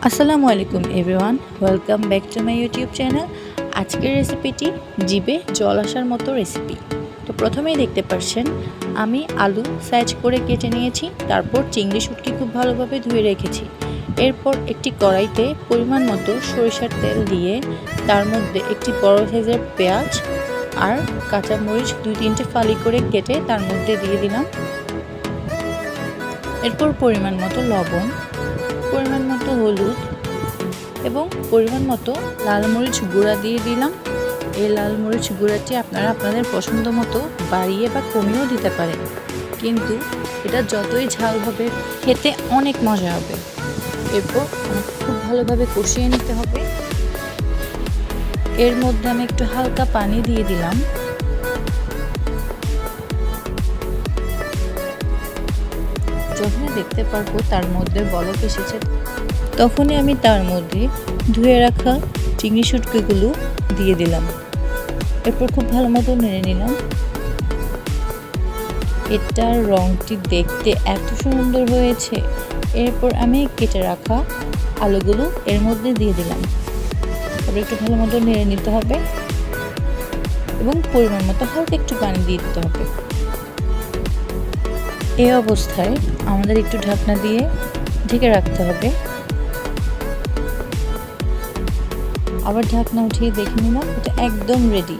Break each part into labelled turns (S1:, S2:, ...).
S1: আসসালামু আলাইকুম everyone, welcome back to my YouTube channel. আজকের রেসিপিটি জিভে জল আসার মতো রেসিপি। তো প্রথমেই দেখতে পাচ্ছেন আমি আলু সাইজ করে কেটে নিয়েছি, তারপর চিংড়ি শুটকি খুব ভালোভাবে ধুয়ে রেখেছি। এরপর একটি কড়াইতে পরিমাণ মতো সরিষার তেল দিয়ে তার মধ্যে একটি বড় সাইজের পেঁয়াজ আর কাঁচামরিচ 2-3টে ফালি করে কেটে তার মধ্যে দিয়ে দিলাম। এরপর পরিমাণ মতো লবণ, পরিমাণ মতো হলুদ এবং পরিমাণ মতো লাল মরিচ গুঁড়া দিয়ে দিলাম। এই লাল মরিচ গুঁড়াটি আপনারা আপনাদের পছন্দ মতো বাড়িয়ে বা কমিয়েও দিতে পারেন, কিন্তু এটা যতই ঝাল হবে খেতে অনেক মজা হবে। এরপর খুব ভালোভাবে কষিয়ে নিতে হবে। এর মধ্যে আমি একটু হালকা পানি দিয়ে দিলাম। যখনই দেখতে পারবো তার মধ্যে বলক এসেছে, তখনই আমি তার মধ্যে ধুয়ে রাখা চিংড়ি শুটকিগুলো দিয়ে দিলাম। এরপর খুব ভালো মতো নেড়ে নিলাম। এটার রংটি দেখতে এত সুন্দর হয়েছে। এরপর আমি কেটে রাখা আলুগুলো এর মধ্যে দিয়ে দিলাম। তারপর একটু ভালো মতো নেড়ে নিতে হবে এবং পরিমাণ মতো হালকা একটু পানি দিয়ে দিতে হবে। এই অবস্থায় আমাদের একটু ঢাকনা দিয়ে ঢেকে রাখতে হবে। আবার ঢাকনা উঠিয়ে দেখে নিলাম, এটা একদম রেডি।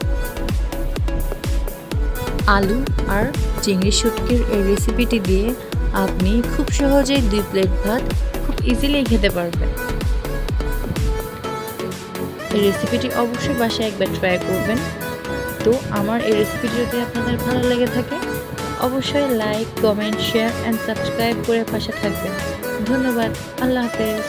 S1: আলু আর চিংড়ি শুটকির এই রেসিপিটি দিয়ে আপনি খুব সহজেই 2 প্লেট ভাত খুব ইজিলি খেতে পারবেন। এই রেসিপিটি অবশ্যই বাসায় একবার ট্রাই করবেন। তো আমার এই রেসিপিটি যদি আপনাদের ভালো লেগে থাকে অবশ্যই like, comment, share and subscribe করে পাশে থাকবেন। ধন্যবাদ। আল্লাহ হাফেজ।